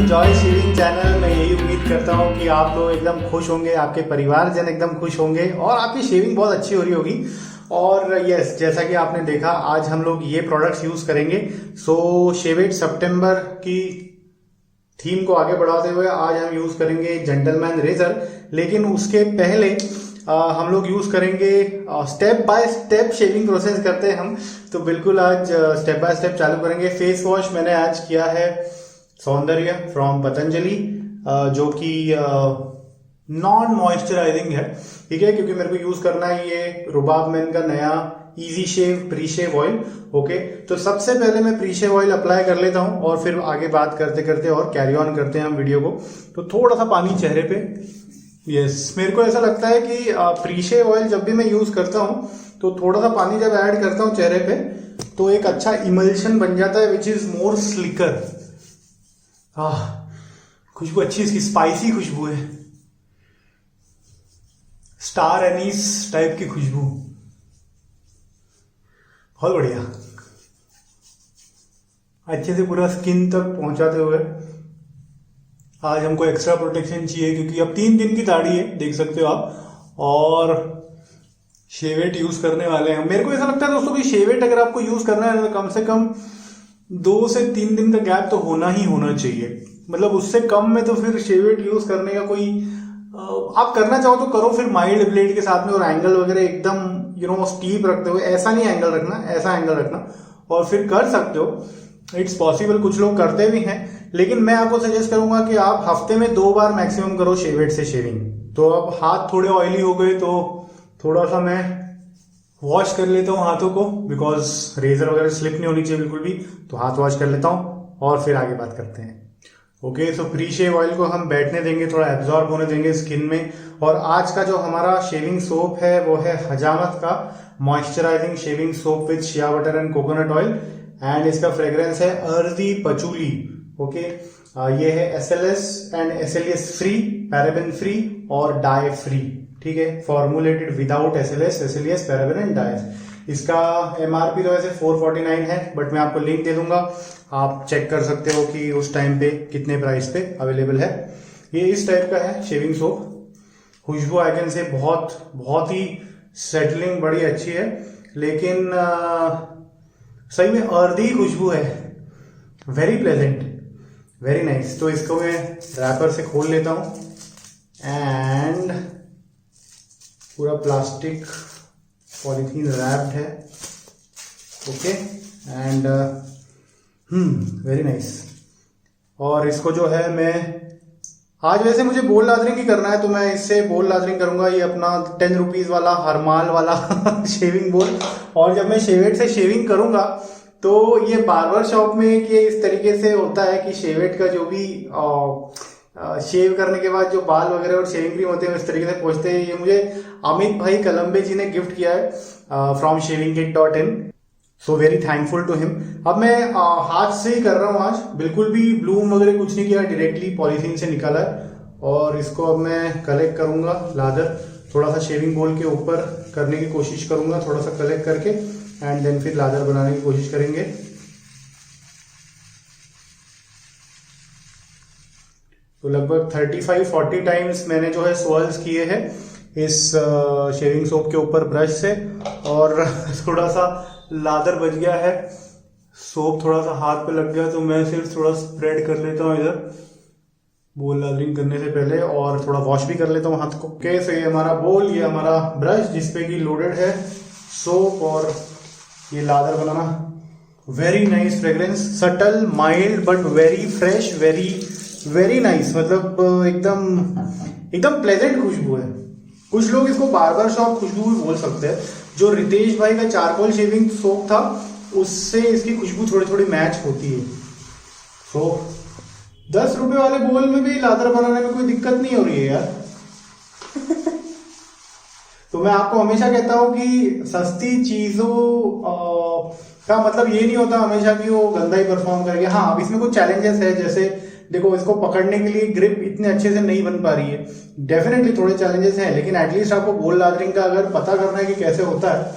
To Joy shaving channel. मैं यही उम्मीद करता हूँ कि आप लोग एकदम खुश होंगे, आपके परिवारजन एकदम खुश होंगे और आपकी शेविंग बहुत अच्छी हो रही होगी। और यस, जैसा कि आपने देखा, आज हम लोग ये प्रोडक्ट्स यूज करेंगे। सो शेविट सितंबर की थीम को आगे बढ़ाते हुए आज हम यूज करेंगे जेंटलमैन रेजर। लेकिन उसके पहले हम लोग यूज करेंगे step by step shaving process करते हैं हम। तो बिल्कुल आज स्टेप बाय स्टेप चालू करेंगे। फेस वॉश मैंने आज किया है सौंदर्य फ्रॉम पतंजलि, जो कि नॉन मॉइस्चराइजिंग है, ठीक है, क्योंकि मेरे को यूज करना है ये रुबाब मैन का नया इजी शेव प्री शेव ऑयल। ओके, तो सबसे पहले मैं प्री शेव ऑयल अप्लाई कर लेता हूं और फिर आगे बात करते करते और कैरी ऑन करते हैं हम वीडियो को। तो थोड़ा सा पानी चेहरे पे। यस, मेरे को ऐसा लगता है कि प्री शेव ऑयल जब भी मैं यूज करता हूं तो थोड़ा सा पानी जब ऐड करता हूं चेहरे पे तो एक अच्छा इमल्शन बन जाता है, विच इज मोर स्लिकर। खुशबू अच्छी, इसकी स्पाइसी खुशबू है, स्टार एनीस टाइप की खुशबू, बहुत बढ़िया। अच्छे से पूरा स्किन तक पहुंचाते हुए आज हमको एक्स्ट्रा प्रोटेक्शन चाहिए क्योंकि अब 3 दिन की दाढ़ी है, देख सकते हो आप, और शेवेट यूज करने वाले हैं। मेरे को ऐसा लगता है दोस्तों कि शेवेट अगर आपको यूज करना है तो कम से कम 2 से 3 दिन का गैप तो होना ही होना चाहिए। मतलब उससे कम में तो फिर शेवेट यूज करने का कोई, आप करना चाहो तो करो, फिर माइल्ड ब्लेड के साथ में, और एंगल वगैरह एकदम स्टीप रखते हुए, ऐसा नहीं एंगल रखना, ऐसा एंगल रखना, और फिर कर सकते हो। इट्स पॉसिबल, कुछ लोग करते भी हैं, लेकिन मैं आपको सजेस्ट करूंगा कि आप हफ्ते में 2 बार मैक्सिमम करो शेवेट से शेविंग। तो अब हाथ थोड़े ऑयली हो गए तो थोड़ा सा मैं वॉश कर लेता हूँ हाथों को, बिकॉज रेजर वगैरह स्लिप नहीं होनी चाहिए बिल्कुल भी। तो हाथ वॉश कर लेता हूँ और फिर आगे बात करते हैं। ओके, सो प्री शेव ऑयल को हम बैठने देंगे, थोड़ा एब्जॉर्ब होने देंगे स्किन में। और आज का जो हमारा शेविंग सोप है वो है हजामत का moisturising shaving soap with shea butter and coconut oil, and इसका फ्रेग्रेंस है अर्दी पचूली। ओके, ये है SLS एंड SLS फ्री, पैराबेन फ्री और डाई फ्री, ठीक है, formulated without SLS, paraben and dye. इसका MRP तो वैसे 449 है, बट मैं आपको लिंक दे दूंगा, आप चेक कर सकते हो कि उस टाइम पे कितने प्राइस पे अवेलेबल है। ये इस टाइप का है शेविंग सोप। खुशबू आई कैन से बहुत ही सेटलिंग, बड़ी अच्छी है, लेकिन सही में अर्दी खुशबू है, वेरी प्लेजेंट, वेरी नाइस। तो इसको मैं रैपर से खोल लेता हूं एंड पूरा प्लास्टिक पॉलीथीन रैप्ड है। Okay, and very nice. और इसको जो है मैं आज, वैसे मुझे बोल लादरिंग ही करना है तो मैं इससे बोल लादरिंग करूंगा, ये अपना 10 रुपीज वाला हरमाल वाला शेविंग बोल। और जब मैं शेवेट से शेविंग करूंगा तो ये बार्बर शॉप में कि इस तरीके से होता है कि शेवेट का जो भी शेव करने के बाद जो बाल वगैरह और शेविंग क्रीम होते हैं इस तरीके से पहुंचते हैं। ये मुझे अमित भाई कलम्बे जी ने गिफ्ट किया है from shavingkit.in, so very thankful to him. अब मैं हाथ से ही कर रहा हूँ आज, बिल्कुल भी ब्लूम वगैरह कुछ नहीं किया, डायरेक्टली पॉलीथीन से निकाला है। और इसको अब मैं कलेक्ट करूंगा लादर, थोड़ा सा शेविंग बोल के ऊपर करने की कोशिश करूंगा, थोड़ा सा कलेक्ट करके, एंड देन फिर लादर बनाने की कोशिश करेंगे। तो लगभग 35-40 टाइम्स मैंने जो है स्वर्ल्स किए हैं इस शेविंग सोप के ऊपर ब्रश से, और थोड़ा सा लादर बच गया है, सोप थोड़ा सा हाथ पे लग गया, तो मैं सिर्फ थोड़ा स्प्रेड कर लेता हूँ इधर बोल लादरिंग करने से पहले, और थोड़ा वॉश भी कर लेता हूँ हाथ को। कैसे, ये हमारा बोल, ये हमारा ब्रश जिसपे कि लोडेड है सोप और ये lather banana. Very nice fragrance, subtle mild but very fresh, very nice, मतलब एकदम प्लेजेंट खुशबू है। कुछ लोग इसको बार्बर शॉप खुशबू भी बोल सकते हैं। जो रितेश भाई का चारकोल शेविंग सोप था उससे इसकी खुशबू थोड़ी थोड़ी मैच होती है। तो 10 रुपए वाले बोल में भी लादर बनाने में कोई दिक्कत नहीं हो रही है यार। तो मैं आपको हमेशा कहता हूं कि सस्ती चीजों का मतलब ये नहीं होता हमेशा कि वो गंदा ही परफॉर्म करेगी। हाँ, अब इसमें कुछ चैलेंजेस है, जैसे देखो इसको पकड़ने के लिए ग्रिप इतने अच्छे से नहीं बन पा रही है, डेफिनेटली थोड़े चैलेंजेस हैं, लेकिन एटलीस्ट आपको बोल लादरिंग का अगर पता करना है कि कैसे होता है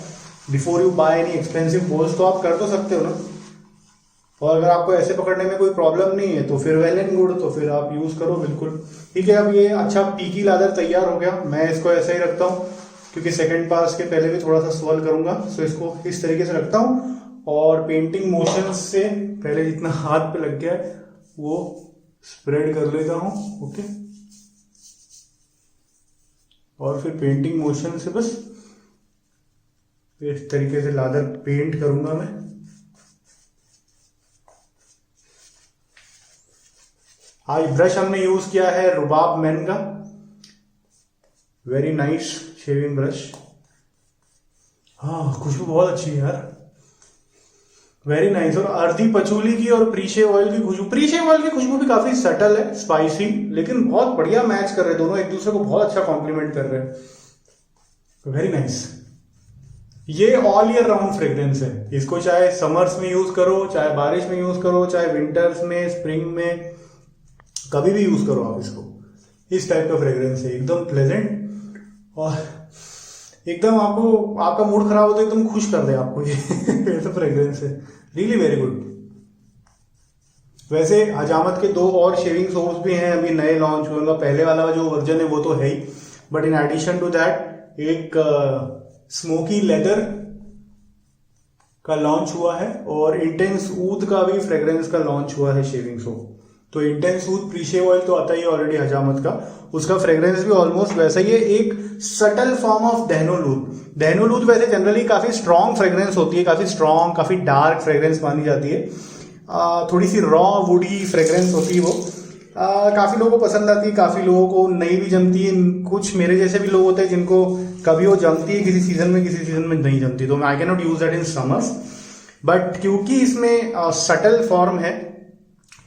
before you buy any expensive bowls, तो आप कर तो सकते हो ना। और अगर आपको ऐसे पकड़ने में कोई प्रॉब्लम नहीं है तो फिर वेल एंड गुड, तो फिर आप यूज करो बिल्कुल। ठीक है, अब ये अच्छा पीकी लादर तैयार हो गया। मैं इसको ऐसे ही रखता हूँ क्योंकि सेकंड पास के पहले भी थोड़ा सा स्वर्ल करूंगा, सो इसको इस तरीके से रखता हूँ और पेंटिंग मोशन से पहले जितना हाथ पे लग गया है वो स्प्रेड कर लेता हूँ। ओके, और फिर पेंटिंग मोशन से बस इस तरीके से लादर पेंट करूंगा मैं। आज ब्रश हमने यूज किया है रुबाब मैन का, वेरी नाइस शेविंग ब्रश। हाँ, खुशबू बहुत अच्छी है यार, वेरी नाइस। और अर्धी पचूली की और प्रीशेव ऑयल की खुशबू, प्रीशेव ऑयल की खुशबू भी काफी सटल है, स्पाइसी, लेकिन बहुत बढ़िया मैच कर रहे हैं दोनों, एक दूसरे को बहुत अच्छा कॉम्प्लीमेंट कर रहे हैं, वेरी नाइस। ये ऑल ईयर राउंड फ्रेग्रेंस है, इसको चाहे समर्स में यूज करो, चाहे बारिश में यूज करो, चाहे विंटर्स में, स्प्रिंग में, कभी भी यूज करो आप इसको। इस टाइप का फ्रेग्रेंस है, एकदम प्लेजेंट और एकदम आपको, आपका मूड खराब हो तो एकदम खुश कर दे आपको ये ऐसा फ्रेग्रेंस है, रियली वेरी गुड। वैसे हजामत के दो और शेविंग सोप्स भी हैं, अभी नए लॉन्च हुए, उनका पहले वाला जो वर्जन है वो तो है ही, but in addition to that एक स्मोकी लेदर का लॉन्च हुआ है और इंटेंस ऊद का भी फ्रेग्रेंस का लॉन्च हुआ है शेविंग सोप। तो इंटेंस ऊद प्रीशेव ऑयल तो आता ही ऑलरेडी हजामत का, उसका फ्रेग्रेंस भी ऑलमोस्ट वैसा ही है, एक सटल फॉर्म ऑफ दहनोलूद। दहनोलूद वैसे जनरली काफी स्ट्रॉन्ग फ्रेग्रेंस होती है, काफी स्ट्रॉन्ग, काफी डार्क फ्रेग्रेंस मानी जाती है, थोड़ी सी रॉ वुडी फ्रेग्रेंस होती है वो, काफी लोगों को पसंद आती है, काफी लोगों को नहीं भी जमती है, कुछ मेरे जैसे भी लोग होते हैं जिनको कभी वो जमती है किसी सीजन में, किसी सीजन में नहीं जमती, तो I can not use that in summers, but क्योंकि इसमें सटल फॉर्म है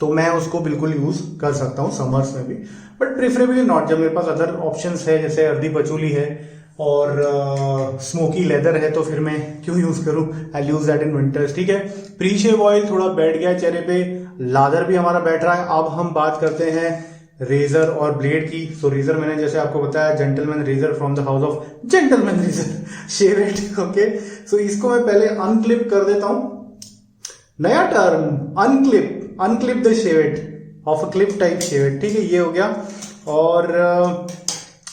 तो मैं उसको बिल्कुल यूज कर सकता हूँ समर्स में भी, बट प्रेफरेबली नॉट। जब मेरे पास अदर ऑप्शंस है जैसे अर्दी पचूली है और स्मोकी लेदर है तो फिर मैं क्यों यूज करूं, आई यूज दैट इन विंटर्स। ठीक है, प्री शेव ऑयल थोड़ा बैठ गया चेहरे पे, लादर भी हमारा बैठ रहा है। अब हम बात करते हैं रेजर और ब्लेड की। सो रेजर मैंने जैसे आपको बताया, gentleman razor from the house of gentleman razor shave it. Okay, so इसको मैं पहले अनक्लिप कर देता हूं, नया term, unclip, unclip the shavette of a clip type shavette. ठीक है, ये हो गया। और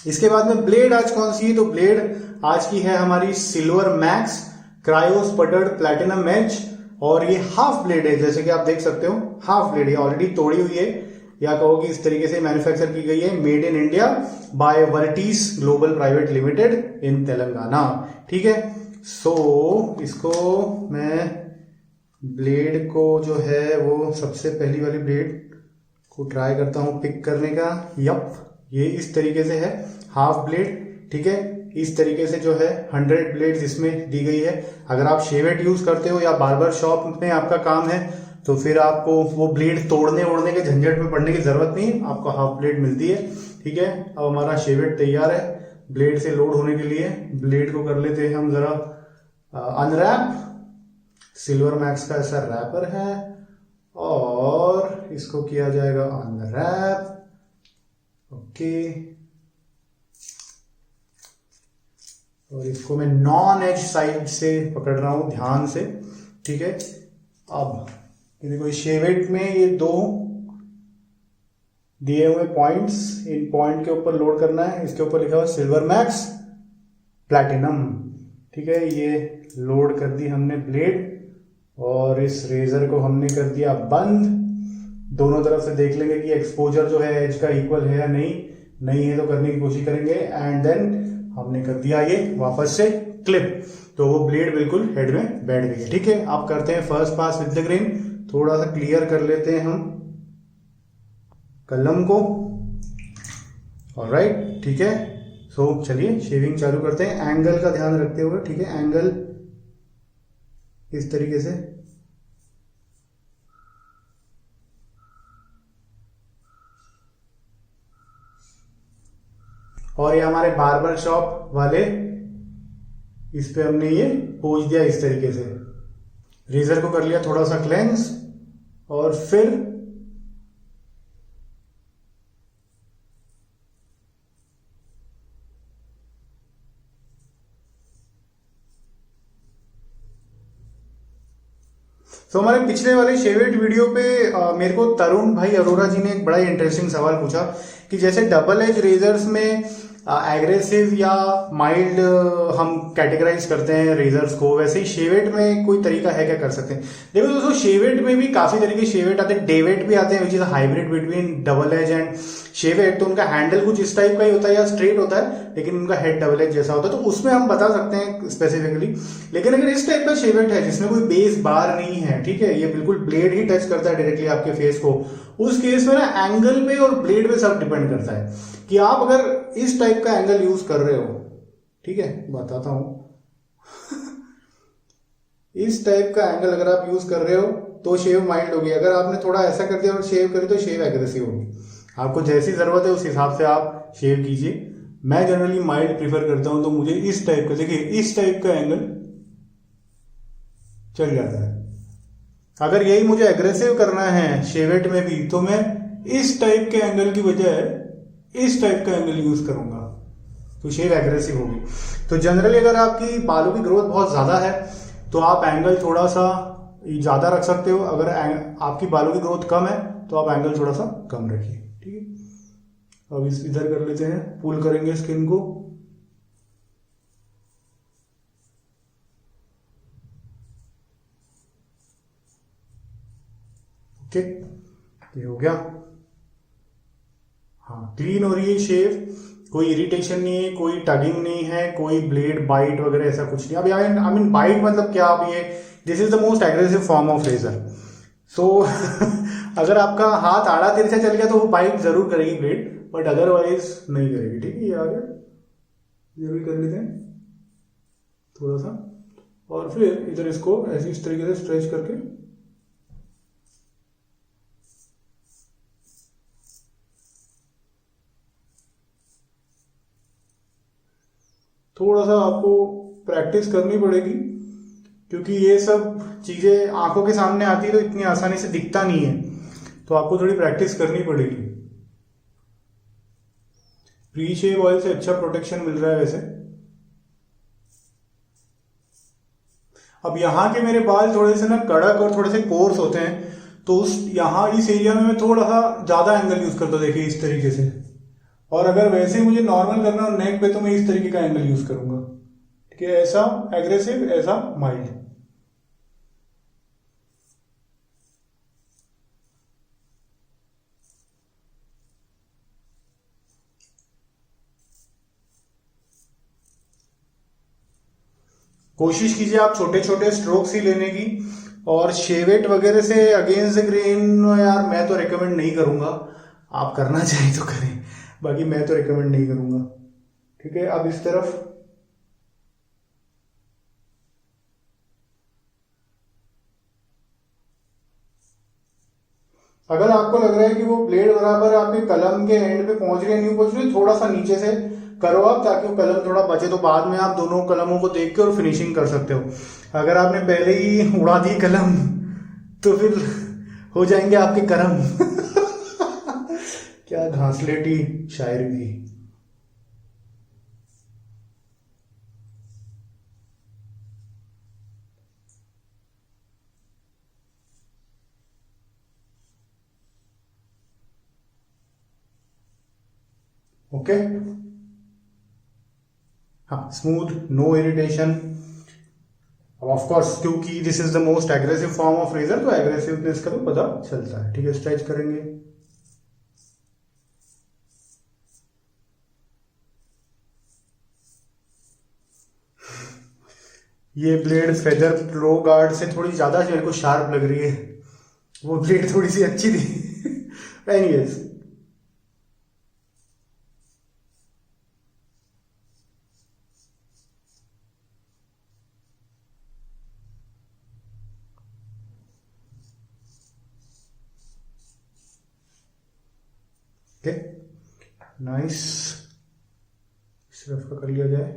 इसके बाद में ब्लेड आज कौन सी है, तो ब्लेड आज की है हमारी silver max cryo sputtered platinum edge, और ये हाफ ब्लेड है, जैसे कि आप देख सकते हो हाफ ब्लेड है, ऑलरेडी तोड़ी हुई है, या कहो कि इस तरीके से मैन्युफैक्चर की गई है, made in India by Vertis global private limited in Telangana. ठीक है, सो इसको मैं ब्लेड को जो है वो सबसे पहली वाली ब्लेड को ट्राई करता हूं पिक करने का। यप, ये इस तरीके से है हाफ ब्लेड। ठीक है, इस तरीके से जो है 100 ब्लेड्स इसमें दी गई है। अगर आप शेवेट यूज करते हो या बार्बर शॉप में आपका काम है तो फिर आपको वो ब्लेड तोड़ने ओड़ने के झंझट में पड़ने की जरूरत नहीं, आपको हाफ ब्लेड मिलती है। ठीक है, अब हमारा शेवेट तैयार है ब्लेड से लोड होने के लिए। ब्लेड को कर लेते हैं हम जरा अनरैप, सिल्वर मैक्स का ऐसा रैपर है और इसको किया जाएगा अनरैप। ओके, और इसको मैं नॉन एज साइड से पकड़ रहा हूं ध्यान से। ठीक है, अब ये देखो शेवेट में ये दो दिए हुए पॉइंट्स, इन पॉइंट के ऊपर लोड करना है, इसके ऊपर लिखा हुआ सिल्वर मैक्स प्लैटिनम। ठीक है, ये लोड कर दी हमने ब्लेड और इस रेजर को हमने कर दिया बंद। दोनों तरफ से देख लेंगे कि एक्सपोजर जो है एज का इक्वल है या नहीं, नहीं है तो करने की कोशिश करेंगे, एंड देन हमने कर दिया ये वापस से क्लिप, तो वो ब्लेड बिल्कुल हेड में बैठ गई है। ठीक है, आप करते हैं first pass with the grain, थोड़ा सा क्लियर कर लेते हैं हम कलम को। ऑलराइट, ठीक है, सो चलिए शेविंग चालू करते हैं एंगल का ध्यान रखते हुए। ठीक है, एंगल इस तरीके से, और ये हमारे बार्बर शॉप वाले इस पे हमने ये पोंछ दिया इस तरीके से। रेजर को कर लिया थोड़ा सा क्लेंस और फिर तो हमारे पिछले वाले शेवेट वीडियो पे मेरे को तरुण भाई अरोरा जी ने एक बड़ा ही इंटरेस्टिंग सवाल पूछा कि जैसे डबल एज रेजर्स में एग्रेसिव या माइल्ड हम कैटेगराइज करते हैं रेजर्स को, वैसे ही शेवेट में कोई तरीका है क्या कर सकते हैं? देखो दोस्तों, शेवेट में भी काफी तरीके शेवेट आते हैं, डेवेट भी आते हैं which is hybrid between double edge and shavette. तो उनका हैंडल कुछ इस टाइप का ही होता है या स्ट्रेट होता है, लेकिन उनका हेड डबल एज जैसा होता है, तो उसमें हम बता सकते हैं स्पेसिफिकली। लेकिन अगर इस टाइप का शेवेट है जिसमें कोई बेस बार नहीं है, ठीक है, ये बिल्कुल ब्लेड ही टच करता है डायरेक्टली आपके फेस को, उस केस में ना एंगल पे और ब्लेड पे सब डिपेंड करता है कि आप अगर इस टाइप का एंगल यूज कर रहे हो, ठीक है, बताता हूं इस टाइप का एंगल अगर आप यूज कर रहे हो तो शेव माइल्ड होगी। अगर आपने थोड़ा ऐसा कर दिया और शेव करी तो शेव एग्रेसिव होगी। आपको जैसी जरूरत है उस हिसाब से आप शेव कीजिए। मैं जनरली माइल्ड प्रीफर करता हूं, तो मुझे इस टाइप का, देखिए इस टाइप का एंगल चल जाता है। अगर यही मुझे एग्रेसिव करना है शेवेट में भी, तो मैं इस टाइप के एंगल की बजाय इस टाइप का एंगल यूज करूंगा, तो शेव एग्रेसिव होगी। तो जनरली अगर आपकी बालों की ग्रोथ बहुत ज्यादा है तो आप एंगल थोड़ा सा ज्यादा रख सकते हो। अगर आपकी बालों की ग्रोथ कम है तो आप एंगल थोड़ा सा कम रखिए, ठीक है। अब इस इधर कर लेते हैं, पुल करेंगे स्किन को। ओके, ये हो गया। हाँ, क्लीन हो रही है शेव, कोई इरिटेशन नहीं है, कोई टगिंग नहीं है, कोई ब्लेड बाइट वगैरह ऐसा कुछ नहीं। अब आई मीन बाइट मतलब क्या, अब ये this is the most aggressive form of razor. So अगर आपका हाथ आड़ा तिरछा चल गया तो वो बाइट जरूर करेगी ब्लेड, बट अदरवाइज नहीं करेगी, ठीक है। ये आ गया, ये भी कर लेते हैं थोड़ा सा, और फिर इधर इसको ऐसे इस तरीके से स्ट्रेच करके थोड़ा सा आपको प्रैक्टिस करनी पड़ेगी, क्योंकि ये सब चीजें आंखों के सामने आती है तो इतनी आसानी से दिखता नहीं है, तो आपको थोड़ी प्रैक्टिस करनी पड़ेगी। प्री शेव ऑयल से अच्छा प्रोटेक्शन मिल रहा है वैसे। अब यहाँ के मेरे बाल थोड़े से ना कड़क और थोड़े से कोर्स होते हैं, तो उस यहाँ इस एरिया में मैं थोड़ा सा ज्यादा एंगल यूज करता हूँ, देखिए इस तरीके से। और अगर वैसे मुझे नॉर्मल करना हो नेक पे, तो मैं इस तरीके का एंगल यूज करूंगा, ठीक है, ऐसा एग्रेसिव, ऐसा माइल्ड। कोशिश कीजिए आप छोटे छोटे स्ट्रोक्स ही लेने की, और शेवेट वगैरह से अगेंस्ट द ग्रेन यार मैं तो रिकमेंड नहीं करूंगा। आप करना चाहें तो करें, बाकी मैं तो रिकमेंड नहीं करूंगा, ठीक है। अब इस तरफ अगर आपको लग रहा है कि वो ब्लेड बराबर आपके कलम के एंड पे पहुंच रही है, नहीं पहुंच रही, थोड़ा सा नीचे से करो आप, ताकि वो कलम थोड़ा बचे, तो बाद में आप दोनों कलमों को देख के और फिनिशिंग कर सकते हो। अगर आपने पहले ही उड़ा दी कलम तो फिर हो जाएंगे आपके करम। क्या घासलेटी शायरी थी। ओके, हाँ, smooth, no irritation. Of course क्योंकि this is the most aggressive form of razor, तो एग्रेसिवनेस का तो पता चलता है, ठीक है। स्ट्रेच करेंगे, ये ब्लेड फेदर प्रो गार्ड से थोड़ी ज्यादा मेरे को शार्प लग रही है, वो ब्लेड थोड़ी सी अच्छी थी। Anyways, okay, nice. इस तरफ का कर लिया जाए।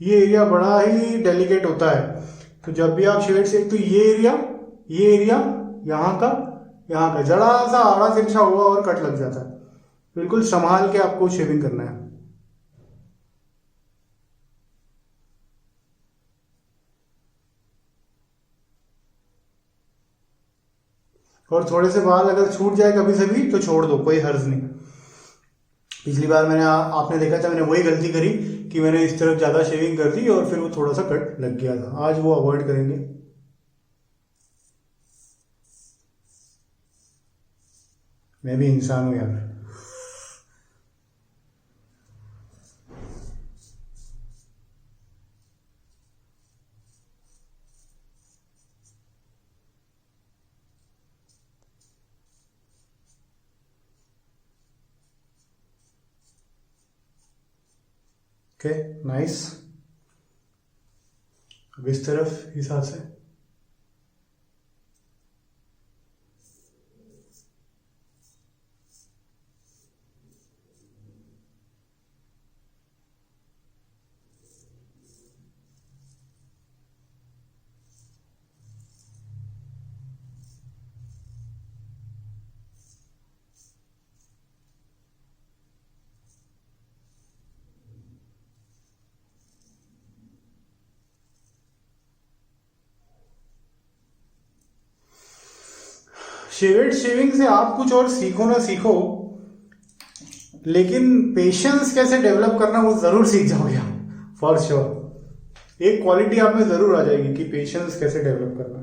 ये एरिया बड़ा ही डेलिकेट होता है। तो जब भी आप शेड से, तो ये एरिया यहाँ का जरा सा आड़ा तिरछा हुआ और कट लग जाता है। बिल्कुल संभाल के आपको शेविंग करना है। और थोड़े से बाल अगर छूट जाए कभी से भी तो छोड़ दो, कोई हर्ज नहीं। पिछली बार आपने देखा था, मैंने वही गलती करी कि मैंने इस तरफ ज्यादा शेविंग कर दी और फिर वो थोड़ा सा कट लग गया था। आज वो अवॉइड करेंगे। मैं भी इंसान हूं यार। Okay, nice. अब इस तरफ हिसाब से शेविंग से आप कुछ और सीखो ना सीखो, लेकिन पेशेंस कैसे डेवलप करना वो जरूर सीख जाओगे आप, फॉर श्योर। एक क्वालिटी आप में जरूर आ जाएगी कि पेशेंस कैसे डेवलप करना।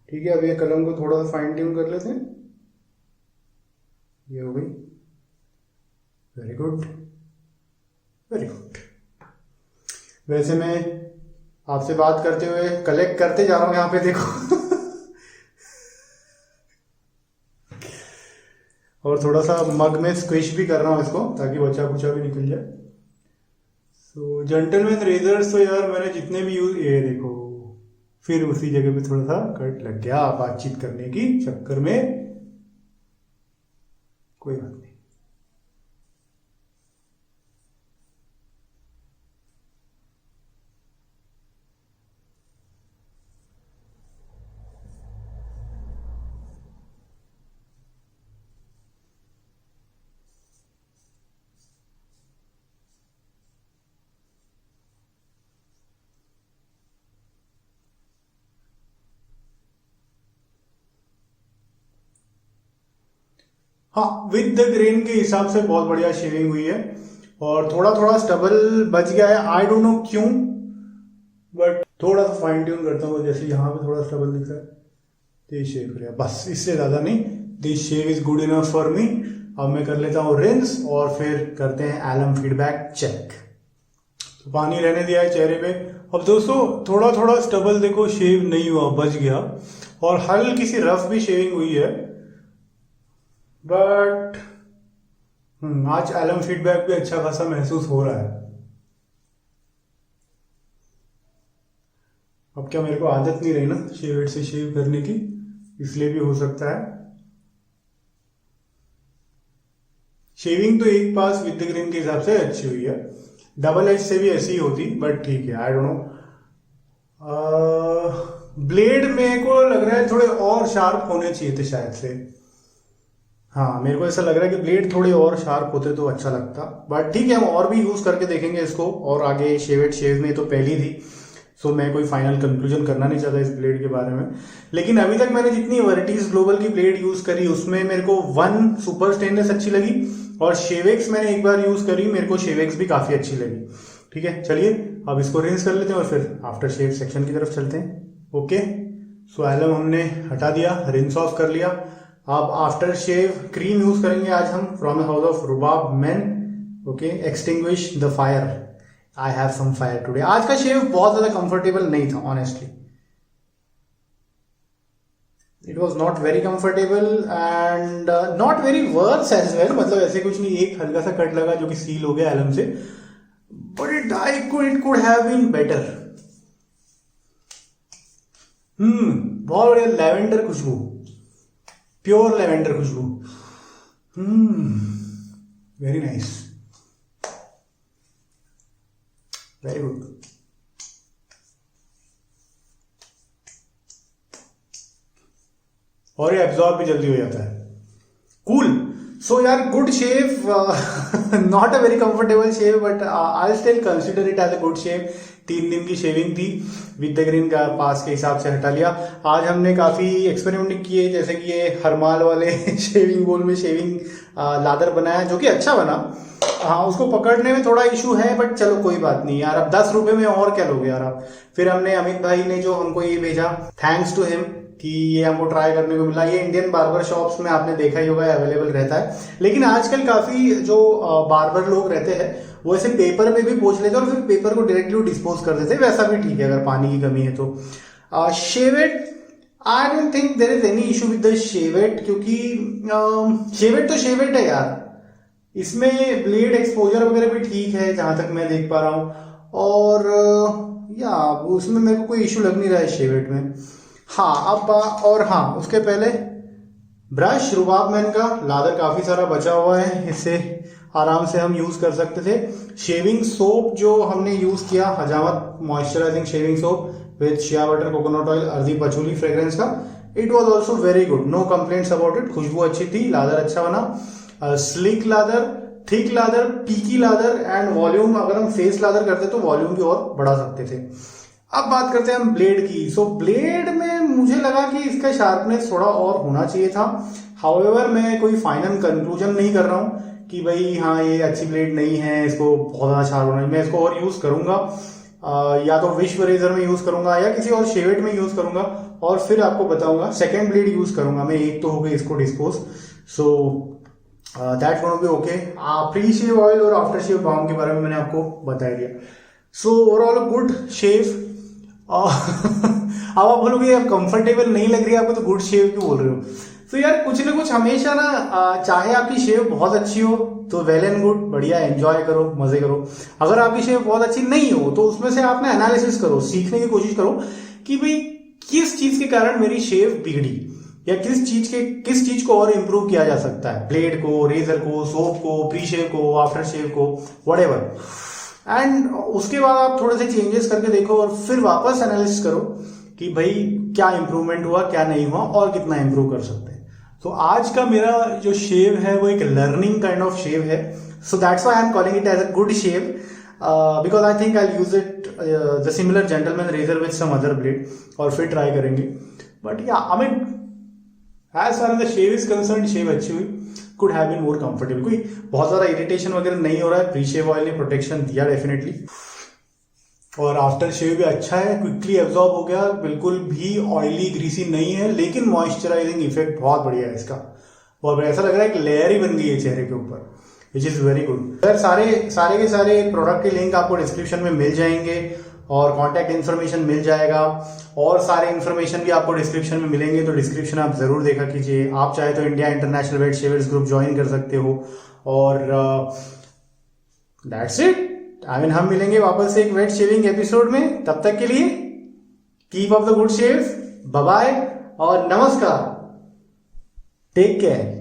ठीक है, अब ये कलम को थोड़ा सा फाइन ट्यून कर लेते हैं। ये हो गई, वेरी गुड वेरी गुड। वैसे मैं आपसे बात करते हुए कलेक्ट करते जा रहा हूं, यहां पे देखो। और थोड़ा सा मग में स्क्विश भी कर रहा हूँ इसको, ताकि बचा कुचा भी निकल जाए। सो जेंटलमैन रेजर्स तो यार मैंने जितने भी यूज, ये देखो फिर उसी जगह पे थोड़ा सा कट लग गया बातचीत करने की चक्कर में। कोई बात नहीं। हाँ, विद द ग्रेन के हिसाब से बहुत बढ़िया शेविंग हुई है। और थोड़ा थोड़ा स्टबल बच गया है, आई डोंट नो क्यों, बट थोड़ा सा फाइन ट्यून करता हूँ। जैसे यहाँ पे थोड़ा स्टबल दिख रहा है तो ये शेव करेगा, बस इससे ज्यादा नहीं। This shave is good enough for me. अब मैं कर लेता हूँ रिंस और फिर करते हैं एलम फीडबैक चेक। तो पानी रहने दिया है चेहरे पे। अब दोस्तों थोड़ा थोड़ा स्टबल देखो शेव नहीं हुआ, बच गया। और हल्की सी रफ भी शेविंग हुई है, बट आज एलम फीडबैक भी अच्छा खासा महसूस हो रहा है। अब क्या मेरे को आदत नहीं रही ना शेवेट से शेव करने की, इसलिए भी हो सकता है। शेविंग तो एक पास विद द ग्रेन के हिसाब से अच्छी हुई है, डबल एज से भी ऐसी ही होती, बट ठीक है, आई डोंट नो। ब्लेड मेरे को लग रहा है थोड़े और शार्प होने चाहिए थे शायद से। हाँ, मेरे को ऐसा लग रहा है कि ब्लेड थोड़े और शार्प होते तो अच्छा लगता, बट ठीक है, हम और भी यूज करके देखेंगे इसको। और आगे शेव में तो पहली थी, सो मैं कोई फाइनल कंक्लूजन करना नहीं चाहता इस ब्लेड के बारे में। लेकिन अभी तक मैंने जितनी वर्टिस ग्लोबल की ब्लेड यूज करी उसमें मेरे को वन सुपर स्टेनलेस अच्छी लगी, और शेवेक्स मैंने एक बार यूज करी, मेरे को शेवेक्स भी काफी अच्छी लगी। ठीक है, चलिए अब इसको रिंस कर लेते हैं और फिर आफ्टर शेव सेक्शन की तरफ चलते हैं। ओके, सो एलम हमने हटा दिया, रिंस ऑफ कर लिया। अब आफ्टर शेव क्रीम यूज करेंगे आज हम, from the house of Rubaab men. Okay, extinguish the fire. I have some fire today. आज का शेव बहुत ज्यादा कंफर्टेबल नहीं था honestly, it was not very comfortable and not very worse as well. मतलब ऐसे कुछ नहीं, एक हल्का सा कट लगा जो कि सील हो गया एलम से, but it could have been better. बहुत बढ़िया लेवेंडर खुशबू, प्योर लेवेंडर खुशबू। Very nice, very good. और ये एब्जॉर्ब भी जल्दी हो जाता है। कूल। सो यार, good shave, not a very comfortable shave but I still consider it as a good shave. 3 दिन की शेविंग थी, विद द ग्रीन का पास के हिसाब से हटा लिया। आज हमने काफी एक्सपेरिमेंट किए, जैसे कि ये हरमाल वाले शेविंग बोल में शेविंग लादर बनाया, जो कि अच्छा बना। हाँ, उसको पकड़ने में थोड़ा इशू है, बट चलो कोई बात नहीं यार, अब 10 रुपए में और क्या लोगे यार आप। फिर हमने अमित भाई ने जो हमको ये भेजा, थैंक्स टू हिम कि ये हमको ट्राई करने को मिला। ये इंडियन बार्बर शॉप्स में आपने देखा ही होगा, अवेलेबल रहता है। लेकिन आजकल काफी जो बार्बर लोग रहते हैं वो ऐसे पेपर पे भी पोंछ लेते हैं और फिर पेपर को डायरेक्टली डिस्पोज कर देते हैं। वैसा भी ठीक है अगर पानी की कमी है तो। Shavette, I don't think there is any issue with the shavette, क्योंकि शेवेट तो शेवेट है यार। इसमें ब्लेड एक्सपोजर वगैरह भी ठीक है जहां तक मैं देख पा रहा हूं, और या उसमें मेरे को कोई इशू लग नहीं रहा है शेवेट में। हाँ, अब और हाँ, उसके पहले ब्रश रुबाब मैन का लादर काफी सारा बचा हुआ है, इससे आराम से हम यूज कर सकते थे। शेविंग सोप जो हमने यूज किया, Hajamat moisturising shaving soap with shea butter, coconut oil, earthy patchouli fragrance का, it was also very good, no complaints about it. खुशबू अच्छी थी, लादर अच्छा बना। Slick lather, thick lather, peaky lather and volume, अगर हम फेस लादर करते तो वॉल्यूम भी और बढ़ा सकते थे। अब बात करते हैं हम ब्लेड की। सो ब्लेड में मुझे लगा कि इसका शार्पनेस थोड़ा और होना चाहिए था। हाउएवर मैं कोई फाइनल कंक्लूजन नहीं कर रहा हूं कि भाई हाँ ये अच्छी ब्लेड नहीं है, इसको बहुत ज्यादा शार्प होना है। मैं इसको और यूज करूंगा, या तो विश्व रेजर में यूज करूंगा या किसी और शेवेट में यूज करूंगा, और फिर आपको बताऊंगा। सेकेंड ब्लेड यूज करूंगा मैं, एक तो हो गई इसको dispose. So that's gonna be okay. Pre shave oil और आफ्टर शेव बाम के बारे में मैंने आपको बता दिया। So overall good shave. अब आप बोलोगे अब कंफर्टेबल नहीं लग रही है आपको तो गुड शेव क्यों बोल रहे हो। तो यार कुछ ना कुछ हमेशा ना, चाहे आपकी शेव बहुत अच्छी हो तो वेल एंड गुड, बढ़िया एंजॉय करो, मजे करो। अगर आपकी शेव बहुत अच्छी नहीं हो तो उसमें से आप ना एनालिसिस करो, सीखने की कोशिश करो कि भाई किस चीज के कारण मेरी शेव बिगड़ी, या किस चीज को और इम्प्रूव किया जा सकता है। ब्लेड को, रेजर को, सोप को, प्री शेव को, आफ्टर शेव को, व्हाटएवर। एंड उसके बाद आप थोड़े से चेंजेस करके देखो और फिर वापस एनालिसिस करो कि भाई क्या इंप्रूवमेंट हुआ, क्या नहीं हुआ, और कितना इंप्रूव कर सकते हैं। तो आज का मेरा जो शेव है वो एक लर्निंग काइंड ऑफ शेव है। So that's why I am calling it as a good shave, because I think I use it the similar gentleman razor with some other blade, और फिर ट्राई करेंगे। बट या I mean as far as the shave is concern, shave अच्छी हुई, could have been more comfortable. कोई बहुत ज्यादा irritation वगैरह नहीं हो रहा है। प्री शेव ऑयल ने प्रोटेक्शन दिया डेफिनेटली, और आफ्टर शेव भी अच्छा है, क्विकली एब्जॉर्ब हो गया, बिल्कुल भी ऑयली ग्रीसी नहीं है, लेकिन मॉइस्चराइजिंग इफेक्ट बहुत बढ़िया है इसका। और ऐसा लग रहा है कि लेयर ही बन गई है चेहरे के ऊपर, which is very good. Sir सारे के सारे प्रोडक्ट के लिंक आपको डिस्क्रिप्शन में मिल जाएंगे, और कॉन्टैक्ट इन्फॉर्मेशन मिल जाएगा, और सारे इन्फॉर्मेशन भी आपको डिस्क्रिप्शन में मिलेंगे। तो डिस्क्रिप्शन आप जरूर देखा कीजिए। आप चाहे तो India international wait shavers group join कर सकते हो, और दैट्स इट। आई मीन हम मिलेंगे वापस से एक वेट शेविंग एपिसोड में। तब तक के लिए keep up the good shaves, bye bye और नमस्कार, टेक केयर।